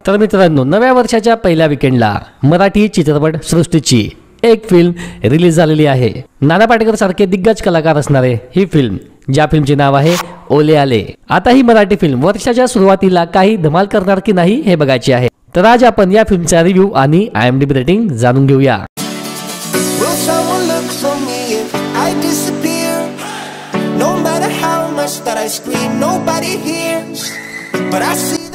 तर मित्रांनो, नव्या वर्षाच्या पहिल्या वीकेंडला मराठी चित्रपट सृष्टीची एक फिल्म रिलीज झालेली आहे। नाना पाटेकर सारखे दिग्गज कलाकार असणारे ही फिल्म, ज्या फिल्मचे नाव आहे ओले आले। आता ही मराठी फिल्म वर्षाच्या सुरुवातीला काही धमाल करणार की नाही हे बघायचे आहे। तर आज आपण या फिल्मचा रिव्ह्यू आणि IMDb रेटिंग जाणून घेऊया।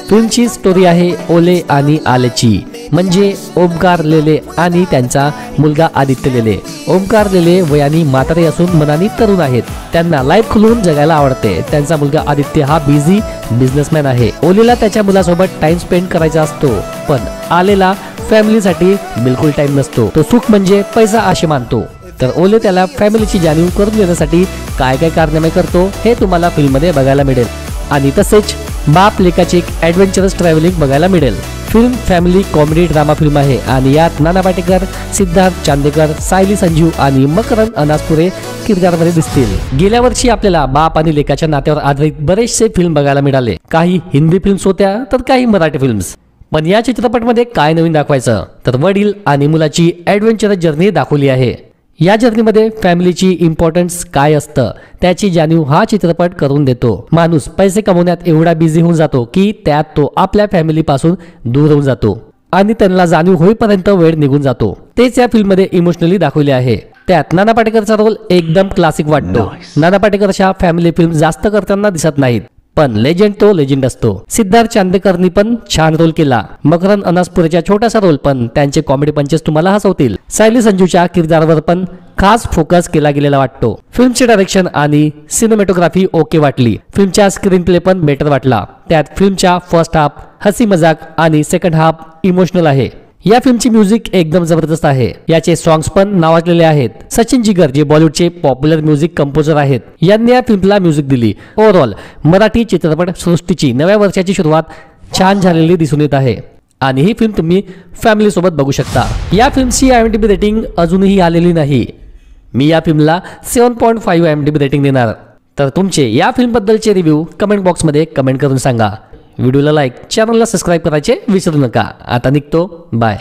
फिल्मची स्टोरी आहे ओले आणि आलेची, म्हणजे ओमकार लेले आणि त्यांचा मुलगा आदित्य लेले। ओमकार लेले वयाने म्हातारे असून मनाने तरुण आहेत। त्यांना लाईफ खुलून जगायला आवडते। त्यांचा मुलगा आदित्य हा बिझी बिझनेसमॅन आहे। ओलेला त्याच्या मुलासोबत टाइम स्पेंड करायचा असतो, पण आलेला फॅमिलीसाठी बिलकुल टाइम नसतो। तो सुख म्हणजे पैसा असे मानतो। तर ओले त्याला फॅमिलीची जाणीव करून देण्यासाठी काय काय कारनामे करतो हे तुम्हाला फिल्म मध्ये बघायला मिळेल। आणि तसेच बाप लेकाची एक ॲडव्हेंचरस ट्रॅव्हलिंग बघायला मिळेल। Film family comedy drama film आहे आणि यात नाना पाटेकर, सिद्धार्थ चांदेकर, सायली संजीव आणि मकरंद अनासपुरे किरदारमध्ये दिसतील। गेल्या वर्षी आपल्याला बाप आणि लेकाच्या नात्यावर आधारित बरेचसे फिल्म बघायला मिळाले। काही हिंदी फिल्म्स होत्या तर काही मराठी फिल्म्स। पण या चित्रपटामध्ये काय नवीन दाखवायचं, तर वडील आणि मुलाची ॲडव्हेंचरस जर्नी दाखवली आहे। या जर्नीमध्ये फॅमिलीची इम्पॉर्टन्स काय असतं त्याची जाणीव हा चित्रपट करून देतो। माणूस पैसे कमवण्यात एवढा बिझी होऊन जातो की त्यात तो आपल्या फॅमिली पासून दूर होऊन जातो आणि त्यांना जाणीव होईपर्यंत वेळ निघून जातो। तेच या फिल्म मध्ये इमोशनली दाखवले आहे। त्यात नाना पाटेकरचा रोल एकदम क्लासिक वाटतो। नाना पाटेकरच्या फॅमिली फिल्म जास्त करताना दिसत नाहीत, पण लेजेंड तो लेजेंड असतो। सिद्धार्थ चांदेकरनी पण छान रोल केला। मकरंद अनासपुरेचा छोटासा रोल, पण त्यांचे कॉमेडी पंचेस तुम्हाला हसवतील। सायली संजूच्या किरदारावर पण खास फोकस केला गेलेला वाटतो। फिल्मचे डायरेक्शन आणि सिनेमॅटोग्राफी ओके वाटली। फिल्मचा स्क्रीन प्ले पण बेटर वाटला। त्यात फिल्मच्या फर्स्ट हाफ हसी मजाक आणि सेकंड हाफ इमोशनल आहे। या फिल्मची म्युझिक एकदम जबरदस्त आहे। याचे सॉंग्स पण नावाजलेले आहेत। सचिन जिगर जे बॉलिवूडचे पॉप्युलर म्युझिक कंपोजर आहेत, यांनी या फिल्मला म्युझिक दिली। ओव्हरऑल मराठी चित्रपट सृष्टीची नव्या वर्षाची सुरुवात छान झालेली दिसून येत आहे आणि ही फिल्म तुम्ही फॅमिली सोबत बघू शकता। या फिल्मची IMDb रेटिंग अजूनही आलेली नाही। मी या फिल्मला 7.5 IMDb रेटिंग देणार। तर तुमचे या फिल्म बद्दलचे रिव्ह्यू कमेंट बॉक्स मध्ये कमेंट करून सांगा। व्हिडिओला लाईक, चॅनलला सबस्क्राईब करायचे विसरू नका। आता निघतो, बाय।